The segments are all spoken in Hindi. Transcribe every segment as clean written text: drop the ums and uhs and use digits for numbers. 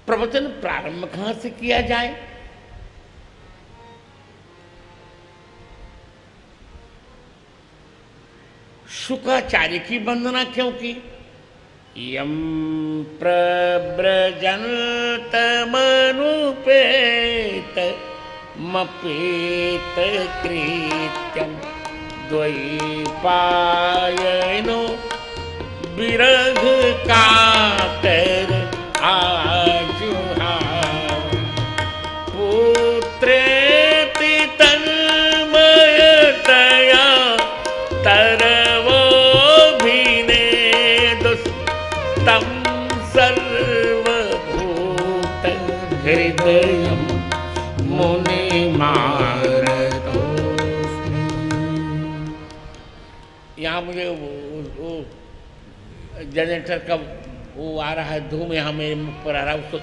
प्रवचन प्रारंभ कहां से किया जाए? शुकाचार्य की वंदना क्यों की? यम प्रव्रजन्तमनुपेत मपेत कृत्यं द्वैपायनो विरह कातर आजुहाव पुत्रेति तन्मयतया तरवोभिनेदुस्तं सर्वभूत हृदयं मुनिमानतोऽस्मि। यहाँ मुझे वो जनरेटर का वो आ रहा है, धूम यहाँ मेरे मुख पर आ रहा है, उसको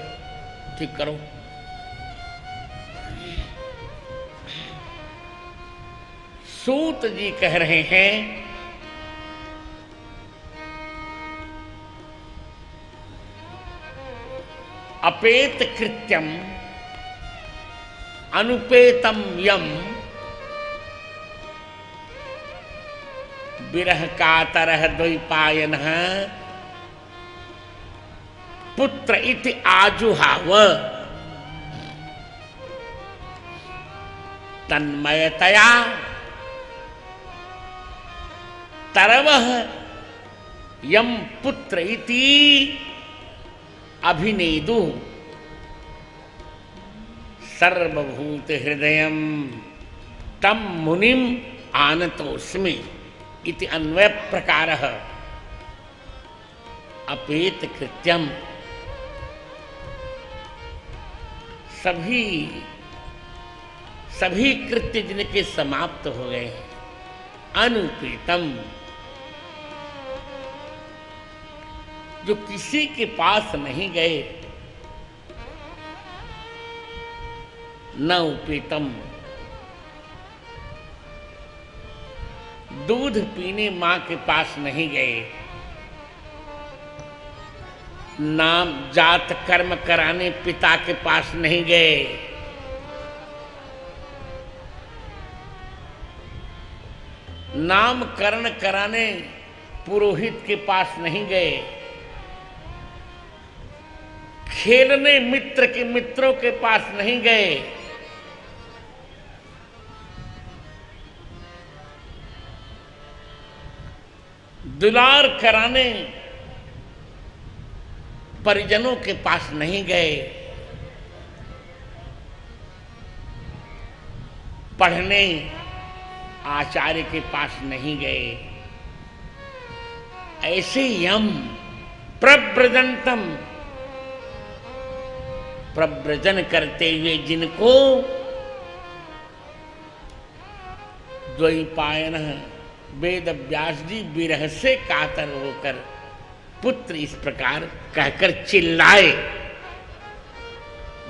ठीक करो। सूत जी कह रहे हैं अपेत कृत्यम अनुपेतम यम विरह कातरः द्वैपायनः पुत्र इति आजुहाव तन्मयतया तरवः यम पुत्र इति अभिनेदु सर्वभूत हृदयं तम मुनिम आनतोस्मि इति अन्वय प्रकारः। अपेत कृत्यम सभी कृत्य जिनके समाप्त हो गए हैं। अनुपेतम जो किसी के पास नहीं गए। न उपेतम दूध पीने मां के पास नहीं गए। नाम जात कर्म कराने पिता के पास नहीं गए। नामकरण कराने पुरोहित के पास नहीं गए। खेलने मित्र के मित्रों के पास नहीं गए। दुलार कराने परिजनों के पास नहीं गए। पढ़ने आचार्य के पास नहीं गए। ऐसे यम प्रव्रजंतम प्रव्रजन करते हुए जिनको द्वैपायन वेद व्यास जी विरह से कातर होकर पुत्र इस प्रकार कहकर चिल्लाए।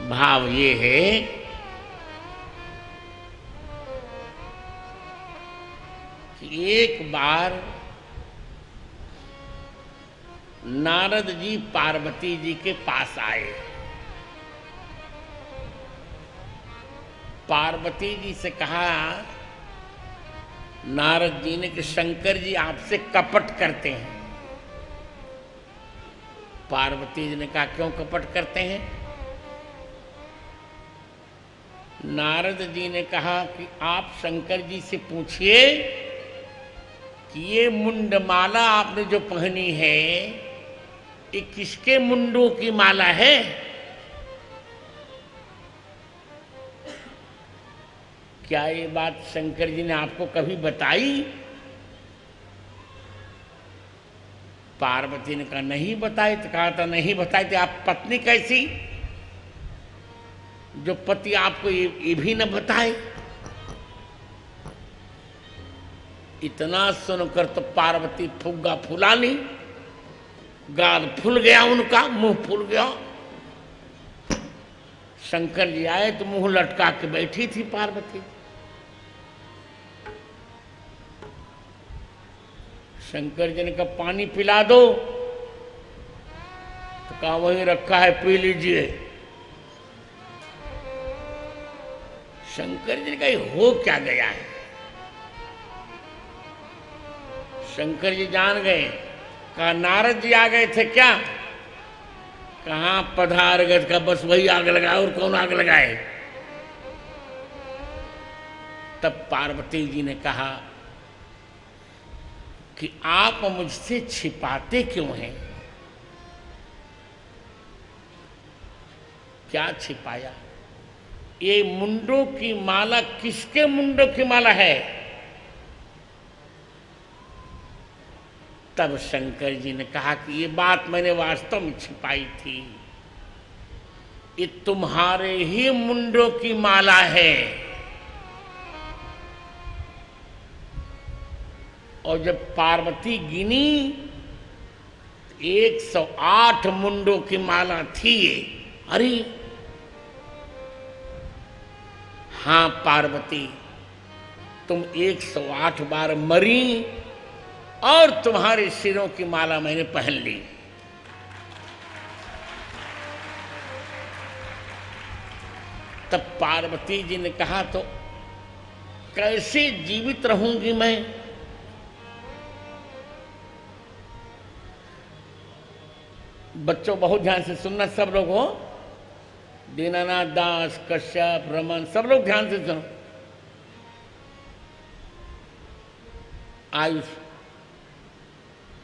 भाव ये है कि एक बार नारद जी पार्वती जी के पास आए। पार्वती जी से कहा, नारद जी ने कि शंकर जी आपसे कपट करते हैं। पार्वती जी ने कहा क्यों कपट करते हैं? नारद जी ने कहा कि आप शंकर जी से पूछिए कि ये मुंडमाला आपने जो पहनी है ये किसके मुंडों की माला है? क्या ये बात शंकर जी ने आपको कभी बताई? पार्वती ने कहा नहीं बताई। तो कहा था नहीं बताई तो आप पत्नी कैसी जो पति आपको ये भी न बताए? इतना सुनकर तो पार्वती फुग्गा फुला ली। गाल फूल गया, उनका मुंह फूल गया। शंकर जी आए तो मुंह लटका के बैठी थी पार्वती। शंकर जी ने कहा पानी पिला दो। तो तो कहा वही रखा है, पी लीजिए। शंकर जी ने कहा हो क्या गया है? शंकर जी जान गए। कहा नारद जी आ गए थे क्या? कहाँ पधार गए का, बस वही आग लगाए, और कौन आग लगाए? तब पार्वती जी ने कहा कि आप मुझसे छिपाते क्यों हैं? क्या छिपाया? ये मुंडों की माला किसके मुंडों की माला है? तब शंकर जी ने कहा कि ये बात मैंने वास्तव में छिपाई थी, ये तुम्हारे ही मुंडों की माला है। और जब पार्वती गिनी 108 मुंडों की माला थी ये। अरे हाँ पार्वती, तुम 108 बार मरी और तुम्हारे सिरों की माला मैंने पहन ली। तब पार्वती जी ने कहा तो कैसे जीवित रहूंगी मैं? बच्चों बहुत ध्यान से सुनना, सब लोग हो, दीनानाथ दास, कश्यप, रमन, सब लोग ध्यान से सुनो। आयुष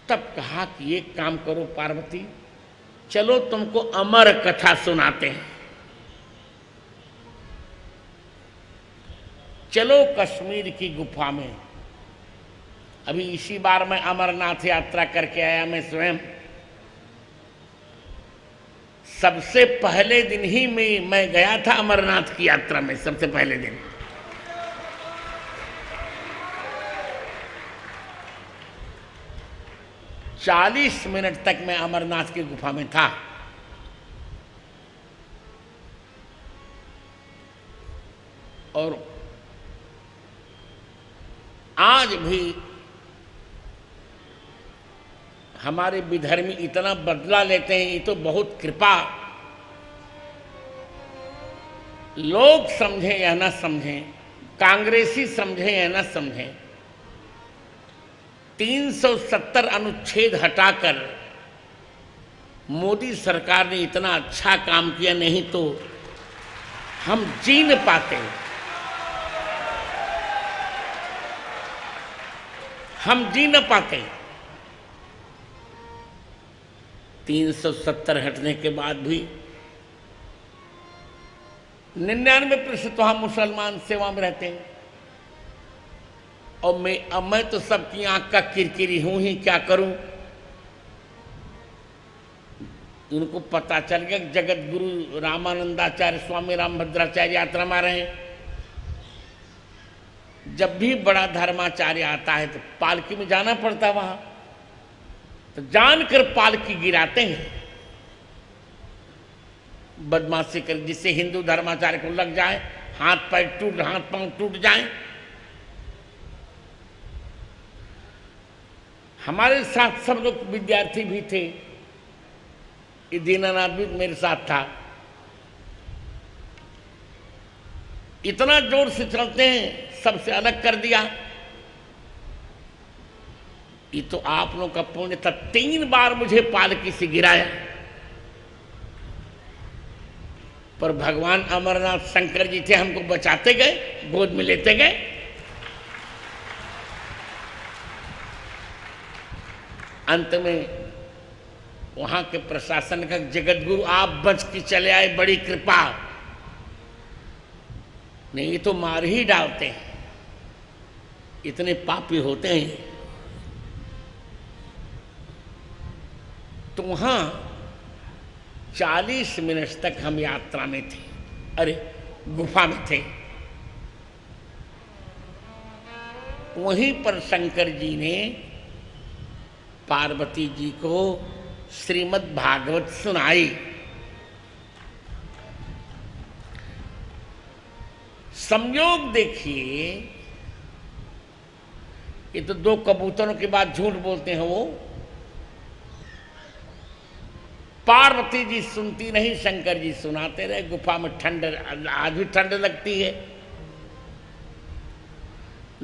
तब कहा कि एक काम करो पार्वती, चलो तुमको अमर कथा सुनाते हैं। चलो कश्मीर की गुफा में। अभी इसी बार मैं अमरनाथ यात्रा करके आया, मैं स्वयं सबसे पहले दिन ही में मैं गया था अमरनाथ की यात्रा में। सबसे पहले दिन 40 मिनट तक मैं अमरनाथ की गुफा में था। और आज भी हमारे विधर्मी इतना बदला लेते हैं, ये तो बहुत कृपा। लोग समझें या ना समझें, कांग्रेसी समझें या ना समझें, 370 अनुच्छेद हटाकर मोदी सरकार ने इतना अच्छा काम किया, नहीं तो हम जी न पाते, हम जी न पाते। 370 हटने के बाद भी 99% तो हम मुसलमान सेवा में रहते हैं। और मैं तो सबकी आंख का किरकिरी हूं ही, क्या करूं? इनको पता चल गया जगत गुरु रामानंदाचार्य स्वामी रामभद्राचार्य यात्रा में रहे हैं। जब भी बड़ा धर्माचार्य आता है तो पालकी में जाना पड़ता है, वहां तो जानकर पालकी गिराते हैं, बदमाशी कर, जिससे हिंदू धर्माचार्य को लग जाए, हाथ पांव टूट जाए। हमारे साथ सब लोग विद्यार्थी भी थे, ये दीनानाथ भी मेरे साथ था। इतना जोर से चलते हैं, सबसे अलग कर दिया। ये तो आप लोगों का पुण्य था, 3 बार मुझे पालकी से गिराया। पर भगवान अमरनाथ शंकर जी थे, हमको बचाते गए, गोद में लेते गए। अंत में वहां के प्रशासन का, जगत गुरु आप बच के चले आए, बड़ी कृपा। नहीं तो मार ही डालते हैं, इतने पापी होते हैं। तो वहां 40 मिनट तक हम यात्रा में थे, अरे गुफा में थे। वहीं पर शंकर जी ने पार्वती जी को श्रीमद् भागवत सुनाई। संयोग देखिए, ये तो 2 कबूतरों के बाद झूठ बोलते हैं वो। पार्वती जी सुनती नहीं, शंकर जी सुनाते रहे। गुफा में ठंड, आज भी ठंड लगती है।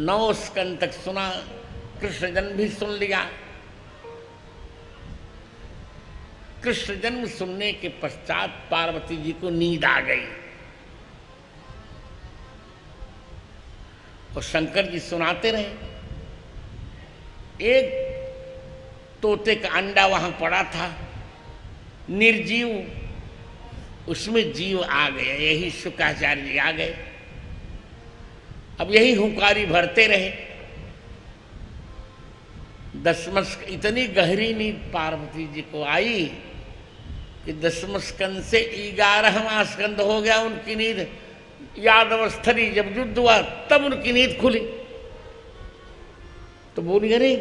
9 स्कंद तक सुना, कृष्ण जन्म भी सुन लिया। कृष्ण जन्म सुनने के पश्चात पार्वती जी को नींद आ गई और शंकर जी सुनाते रहे। एक तोते का अंडा वहां पड़ा था, निर्जीव, उसमें जीव आ गया। यही शुक्राचार्य जी आ गए। अब यही हुंकारी भरते रहे। दसम, इतनी गहरी नींद पार्वती जी को आई कि 10वें स्कंद से 11वां स्कंद हो गया उनकी नींद। यादव स्थली जब युद्ध हुआ तब उनकी नींद खुली। तो बोली, अरे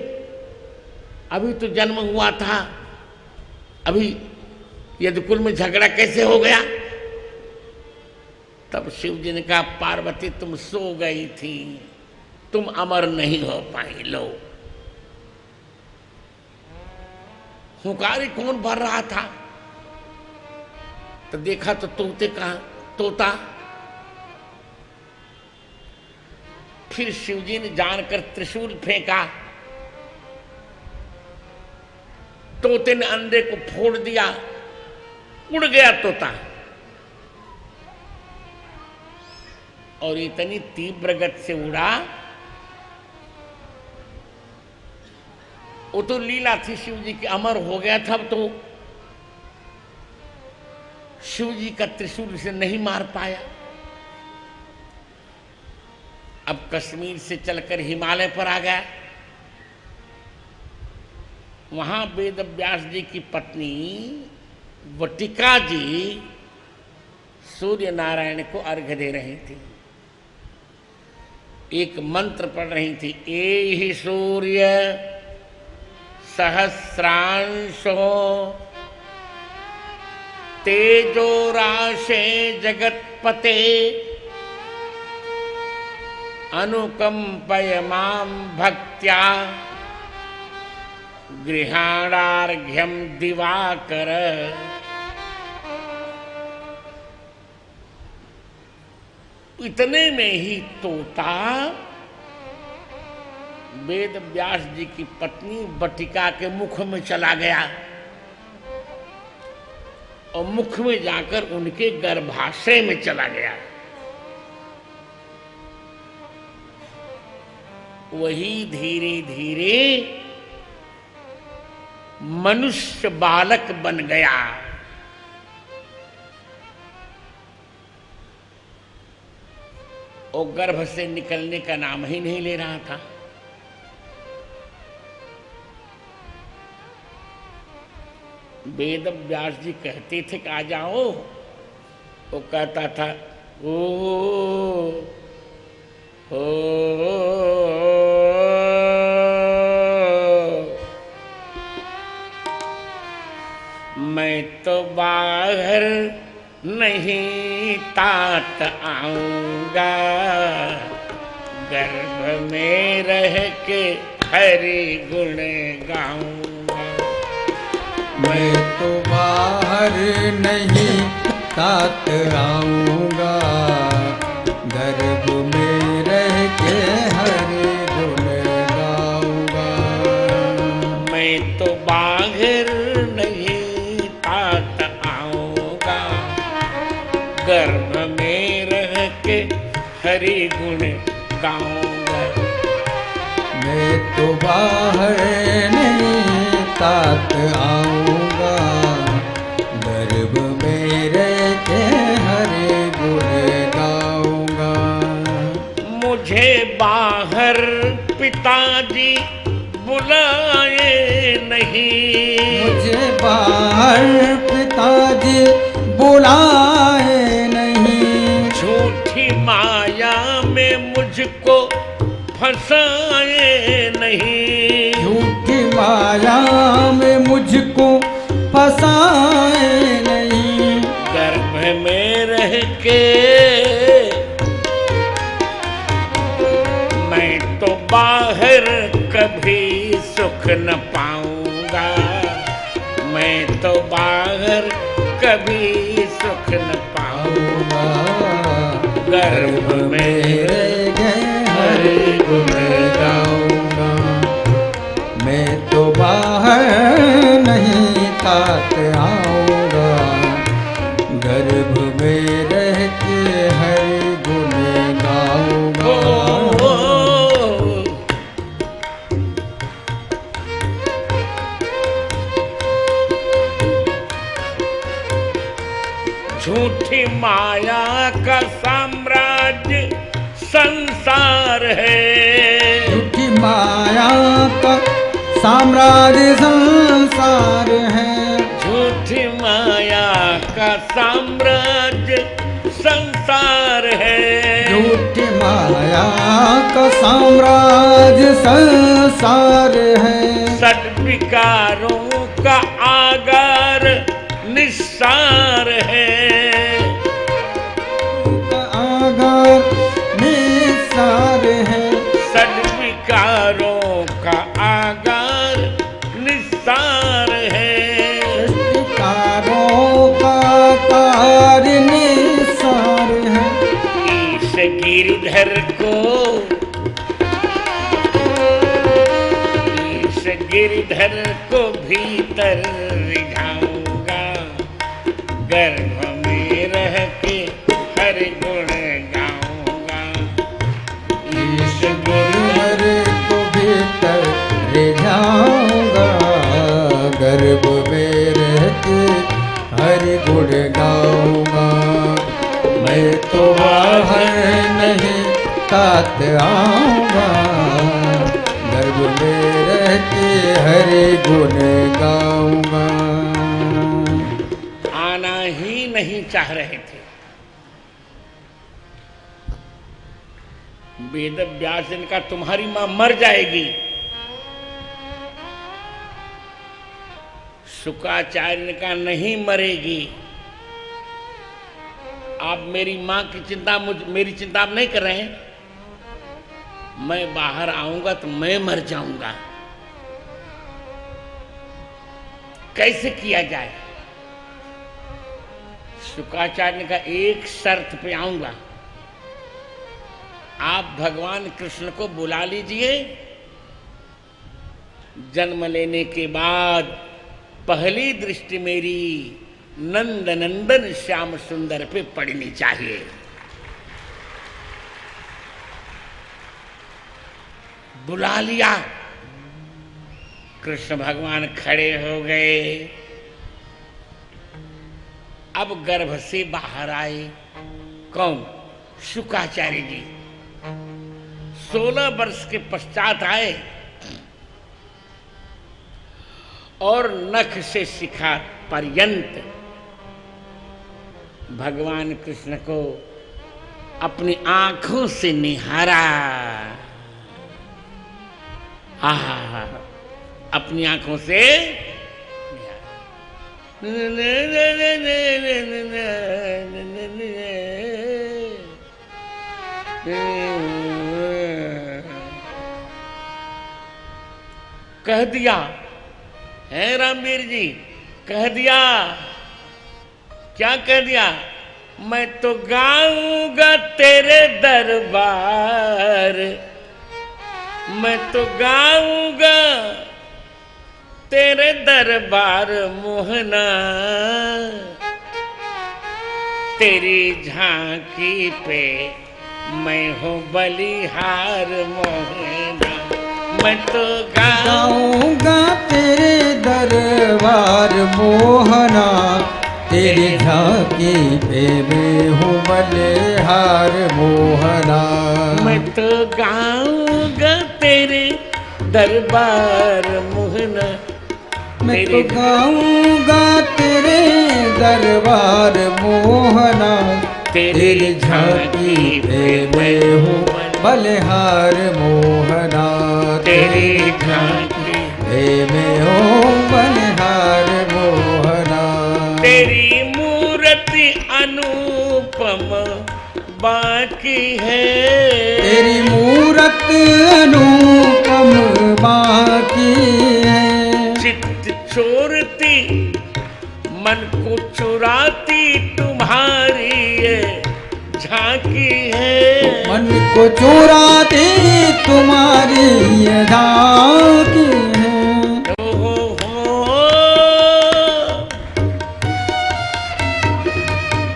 अभी तो जन्म हुआ था, अभी यदुकुल में झगड़ा कैसे हो गया? तब शिव जी ने कहा, पार्वती तुम सो गई थी, तुम अमर नहीं हो पाई। लो, हुंकारी कौन भर रहा था? तो देखा तो तोते का तोता। फिर शिवजी ने जानकर त्रिशूल फेंका, तोते ने अंडे को फोड़ दिया, उड़ गया तोता। और इतनी तीव्र गति से उड़ा, वो तो लीला थी शिव जी की, अमर हो गया था। तो शिव जी का त्रिशूल से नहीं मार पाया। अब कश्मीर से चलकर हिमालय पर आ गया। वहां वेद व्यास जी की पत्नी वटिका जी सूर्य नारायण को अर्घ्य दे रही थी। एक मंत्र पढ़ रही थी, एहि सूर्य सहस्रांशो तेजो राशे जगत्पते अनुकंपय मां भक्त्या गृहाणार्घ्यम दिवाकर। इतने में ही तोता वेद व्यास जी की पत्नी वटिका के मुख में चला गया और मुख में जाकर उनके गर्भाशय में चला गया। वही धीरे धीरे मनुष्य बालक बन गया। और गर्भ से निकलने का नाम ही नहीं ले रहा था। वेद व्यास जी कहते थे कि आ जाओ, वो कहता था ओ मैं तो बाहर नहीं तात आऊंगा, गर्भ में रह के हरि गुण गाऊंगा। मैं तो बाहर नहीं तात आऊंगा, गर्भ में रह के हरि गुण गाऊंगा। मैं तो बाहर नहीं तात आऊंगा, गर्भ में रह के हरि गुण गाऊंगा। मैं तो बाहर नहीं तात आऊंगा, गर्भ में रह के हरि गुण गाऊंगा। मुझे बाहर पिताजी बुलाए नहीं, मुझे बाहर पिताजी बुलाए नहीं, झूठी माया में मुझको फंसाए नहीं, झूठी माया में मुझको फंसाए नहीं। गर्भ में रह के मैं तो बाहर कभी सुख न पाऊंगा, मैं मैं तो बाहर कभी सुख न पाऊंगा, गर्भ में रह गए हरि गुण गाऊंगा। मैं तो बाहर नहीं तात आऊंगा, गर्भ में रह के हरि गुण गाऊंगा। झूठी माया का साम्राज्य संसार है, झूठी माया का साम्राज्य संसार है, झूठी माया का साम्राज्य संसार है, झूठी माया का साम्राज्य संसार है। सद विकारों का आगार निस्सार है, आगार निस्सार है, सद्विकारों का आगार निस्सार है, सृष्टिकारों का कार्य निस्सार है। ईश गिरधर को, ईश गिरधर को भीतर रिझाऊंगा, गर्भ में रह के हर गुण गाऊंगा। ईश गिरधर को भीतर रिझाऊंगा, गर्भ में रह के हरि गुण गाऊंगा। मैं तो बाहर नहीं तात आऊंगा, गर्भ में रह के हरि गुण गाऊंगा। आना ही नहीं चाह रहे थे। वेद व्यास ने कहा तुम्हारी मां मर जाएगी। शुक्राचार्य ने कहा नहीं मरेगी। आप मेरी मां की चिंता मेरी चिंता आप नहीं कर रहे हैं। मैं बाहर आऊंगा तो मैं मर जाऊंगा। कैसे किया जाए? शुक्राचार्य ने कहा एक शर्त पे आऊंगा, आप भगवान कृष्ण को बुला लीजिए। जन्म लेने के बाद पहली दृष्टि मेरी नंद नंदन श्याम सुंदर पे पड़नी चाहिए। बुला लिया। कृष्ण भगवान खड़े हो गए। अब गर्भ से बाहर आए। कौन? शुक्राचार्य जी। 16 वर्ष के पश्चात आए और नख से शिखा पर्यंत भगवान कृष्ण को अपनी आंखों से निहारा। आहा, अपनी आंखों से कह दिया है रामवीर जी, कह दिया। क्या कह दिया? मैं तो गाऊंगा तेरे दरबार, मैं तो गाऊंगा तेरे दरबार मोहना, तेरी झांकी पे मैं हूँ बलिहार मोहना। मैं तो गाऊंगा तेरे दरबार मोहना, तेरी झांकी पे मैं हूँ बलिहार मोहना। मैं तो गाऊंगा तेरे दरबार मोहना, मैं तो गाऊंगा तेरे दरबार मोहना, तेरी झांकी पे मैं हूँ बलिहार मोहना, तेरी झांकी पे मैं हूँ बलिहार मोहना। तेरी मूर्ति अनुपम बाकी है, तेरी मूरत अनुपम बाकी है। चित्त चोरती, मन को चुराती तुम्हारी ये झांकी है। मन को चुराती तुम्हारी ये झांकी है।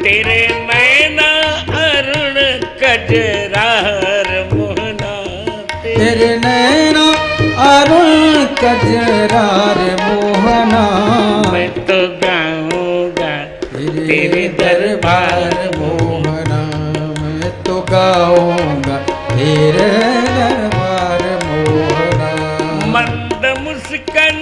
तेरे नैना अरुण कजरार मोहना, तेरे नैना अरुण कजरार मोहना। मैं तो गाऊंगा तेरे दरबार मोहना, मैं तो गाऊंगा तेरे दरबार मोहना। मंद मुस्कान,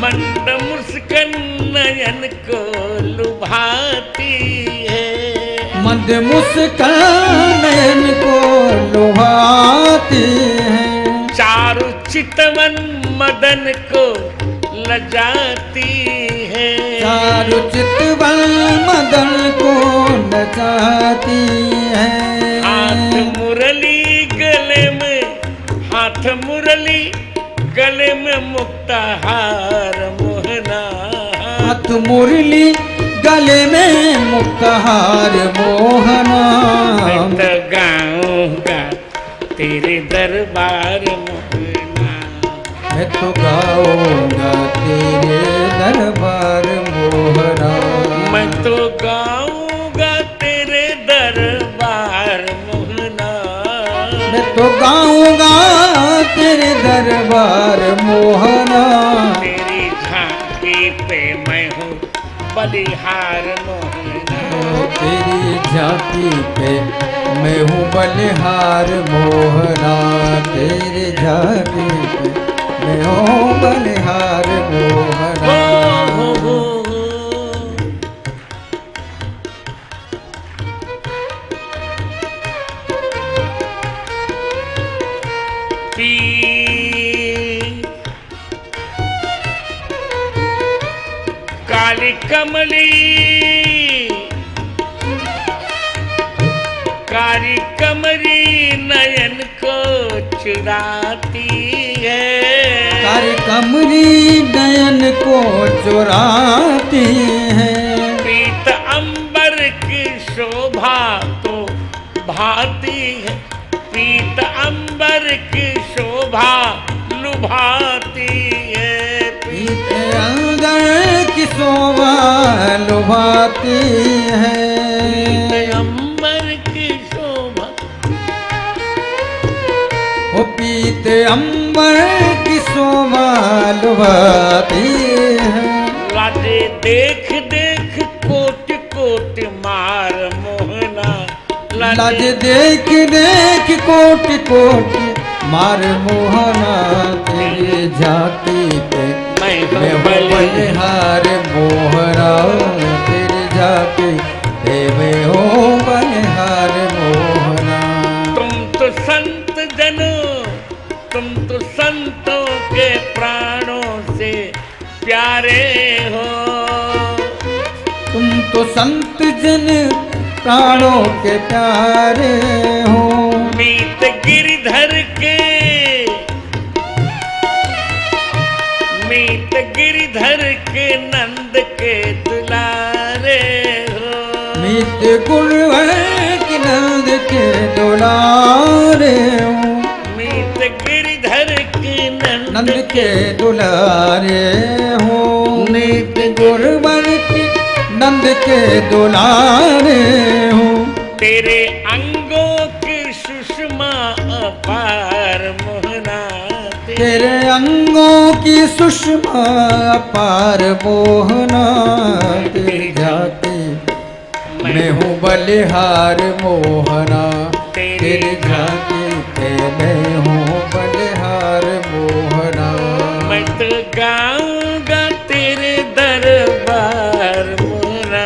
मंद मुस्कान नयन को लुभाती है। मंद मुस्कान नयन को लुभाती है। चारु चितवन मदन को लजाती है। चारु चितवन मदन को नचाती है। हाथ मुरली गले में, हाथ मुरली गले में मुक्ताहार मोहना। हाथ मुरली गले में मुक्ताहार मोहना। मैं तो गाऊंगा तेरे दरबार मोहना। मैं तो गाऊंगा तेरे दरबार मोहना। मैं तो गाऊंगा तेरे दरबार मोहना। मैं तो गाऊंगा तेरे दरबार मोहना। तेरी झांकी पे मैं हूँ बलिहार मोहना। तेरी झांकी पे मैं हूँ बलिहार मोहना। तेरी झांकी पे मैं हूँ बलिहार मोहना। हो। काली कमली, काली कमरी नयन को चुराती है। काली कमरी नयन को चुराती है। पीत अंबर की शोभा तो भाती है। पीत अंबर की शोभा लुभाती है। पीत अंबर की शोभा लुभाती है। पीत अंबर की शोभा, ओ पीत अंबर की शोभा लुभाती है। लाजे देख देख कोट कोट मार मोहना। लाज देख देख कोट कोट मार मोहना। तेरी झांकी पे मैं हूँ बलिहार मोहना। तेरी झांकी पे मैं हूँ बलिहार मोहना। तुम तो संत जनों, तुम तो संतों के प्राणों से प्यारे हो। तुम तो संत जन प्राणों के प्यारे हो। मीत गिरधर के, मीत गिरधर के नंद के दुलारे हो। मीत गुरुवर के नंद के दुलारे हो। मीत गिरधर के नंद के दुलारे हो। मीत गुरुवर के नंद के दुलारे हो। तेरे अंगों की सुषमा अपार मोहना। तेरे अंगों की सुषमा अपार मोहना। तेरी झांकी मैं हूँ बलिहार मोहना। तेरी झांकी पे मैं हूँ बलिहार मोहना। मैं तो गाऊंगा तेरे दरबार मोहना।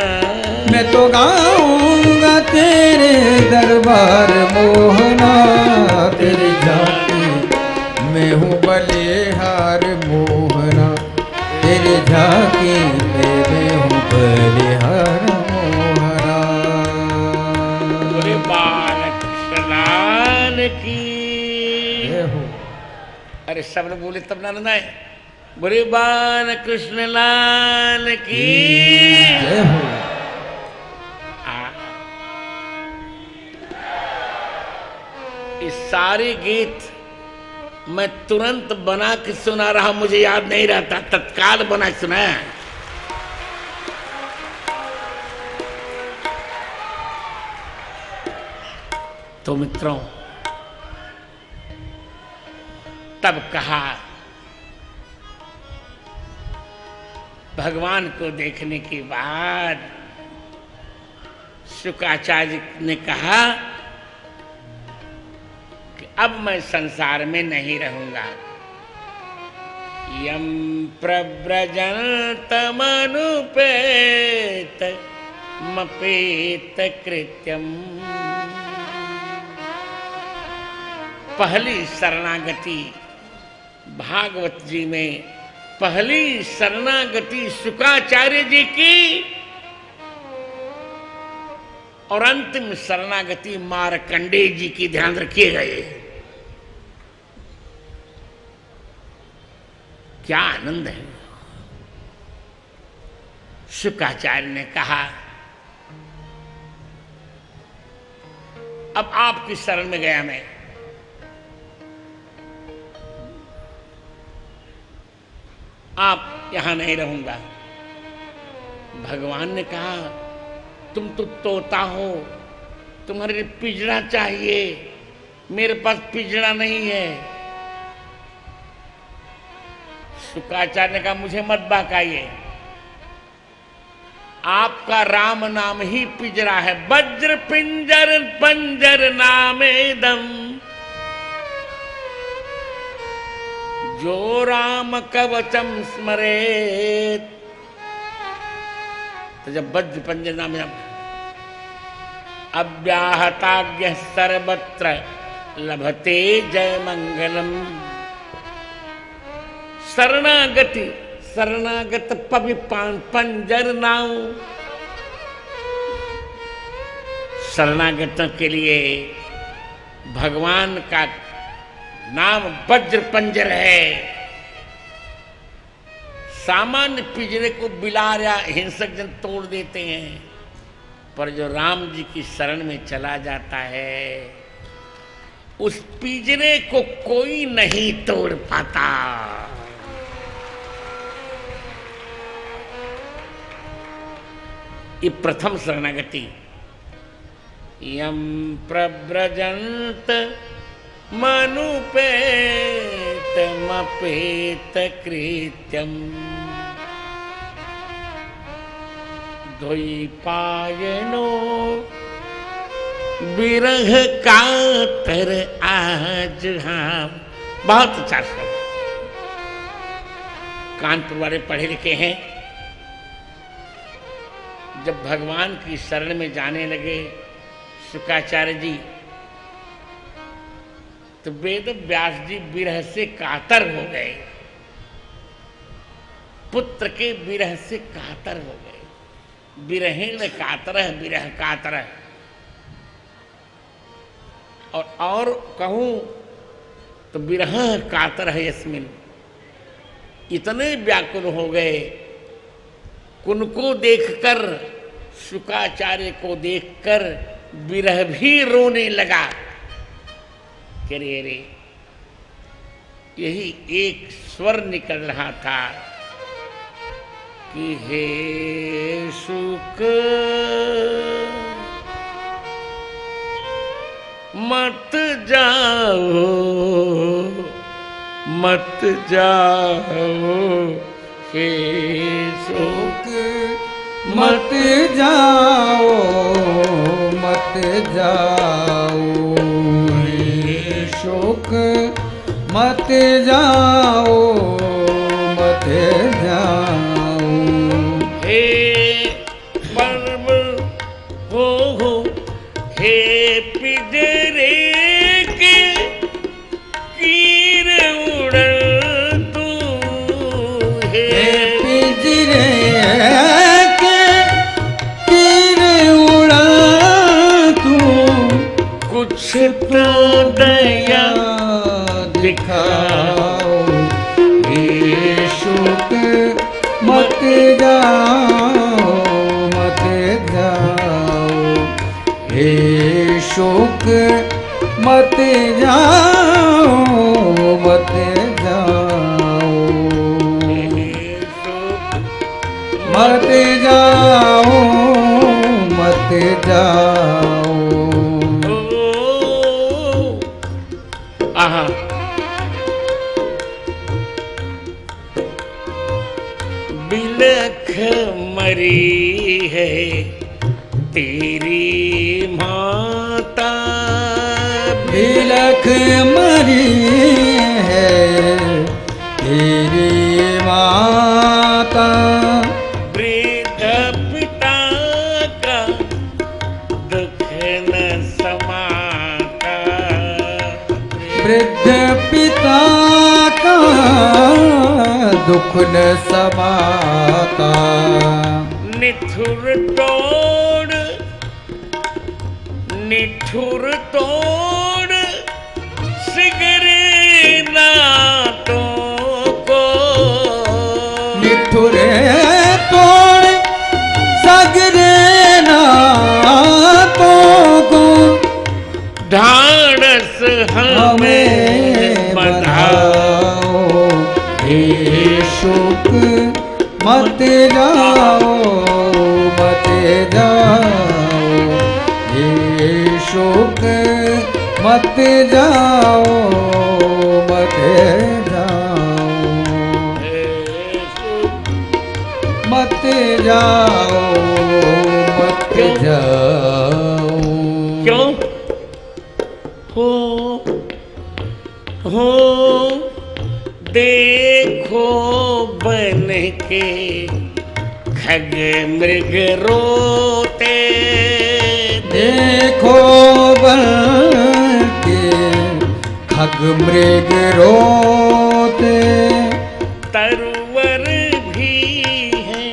मैं तो गाऊंगा तेरे दरबार मोहना। तेरी झांकी मैं हूँ बलिहार मोहना। तेरी झांकी पे मैं हूँ बलिहार मोहना। बालक स्नान की। अरे सब लोग बोले तब नानंद आए, बोले बाल कृष्ण लाल की जय हो। इस सारे गीत मैं तुरंत बना के सुना रहा, मुझे याद नहीं रहता, तत्काल बना के सुनाया। तो मित्रों, तब कहा भगवान को देखने के बाद शुकाचार्य ने कहा कि अब मैं संसार में नहीं रहूंगा। यम प्रव्रजन्त मनुपेत मपेत कृत्यम। पहली शरणागति भागवत जी में, पहली शरणागति शुकाचार्य जी की और अंतिम शरणागति मार्कंडेय जी की, ध्यान रखिएगा। ये क्या आनंद है। शुकाचार्य ने कहा अब आपकी शरण में गया मैं, आप यहां नहीं रहूंगा। भगवान ने कहा तुम तो तोता हो, तुम्हारे लिए पिंजरा चाहिए, मेरे पास पिंजरा नहीं है। शुकाचार्य ने कहा मुझे मत बहकाइए, आपका राम नाम ही पिंजरा है। वज्र पिंजर पंजर नामेदम, जो राम कवचम स्मरेत। तो जब वज्र पंजर नाम अव्याहताज्ञ सर्वत्र लभते जय मंगलम। शरणागति, शरणागत पविपान पंजर नाव। शरणागतों के लिए भगवान का नाम वज्र पंजर है। सामान्य पिंजरे को बिलार या हिंसक जन तोड़ देते हैं, पर जो राम जी की शरण में चला जाता है उस पिंजरे को कोई नहीं तोड़ पाता। ये प्रथम शरणागति। यम प्रव्रजन्त मनुपेत मपेत कृत्यम। द्वैपायनो विरह कातर आज हम। बहुत अच्छा श्लोक, कानपुर वाले पढ़े लिखे हैं। जब भगवान की शरण में जाने लगे शुकाचार्य जी, तो वेद व्यास जी विरह से कातर हो गए, पुत्र के विरह से कातर हो गए। विरहेण कातरः विरह कातरः। और कहूं तो विरह कातरः यस्मिन्। इतने व्याकुल हो गए, उनको देखकर, शुकाचार्य को देखकर विरह भी रोने लगा। रे यही एक स्वर निकल रहा था कि हे शुक मत जाओ मत जाओ, हे शुक मत जाओ मत जाओ, हे शोक मत जाओ मत जाओ। हे परम हो हे पिंजरे के कीर उड़ल तू, हे पिंजरे के कीर उड़ल तू, कुछ तो दया दिखाओ जाओ मत जाओ हे शोक मत जाओ मत जाओ मत जाओ मत जाओ। आहा बिलख मरी है तेरी माता बिलख मरी है तेरी माता वृद्ध पिता का दुख न समाता वृद्ध पिता का दुख न समाता निठुर तोड़ सिगरे नाटों को निठुर तोड़ सगरे नाटों को ढाढ़स हमें बधाओ हे शोक मत जाओ मत जाओ हे शोक मत जाओ मत जाओ मत जाओ मत जाओ। क्यों हो देखो बन के खग मृग रोते देखो बन के खग मृग रोते तरवर भी है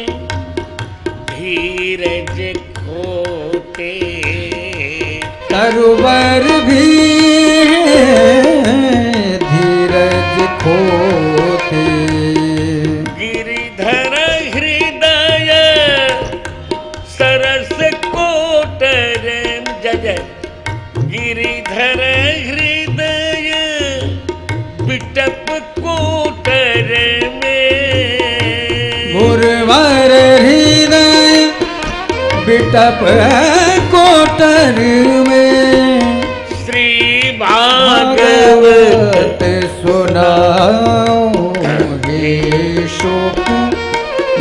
धीरज खोते तरवर भी धीरज खोते गिरिधर हृदय सरस कोटर जय गिरिधर हृदय बिटप कोटर में गुरुवर हृदय बिटप कोटर में श्री भागवत सुनाओ हे शोक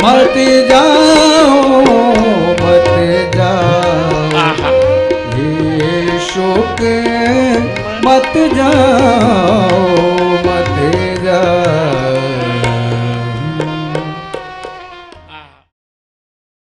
मत जाओ मत जाओ हे शोक मत जाओ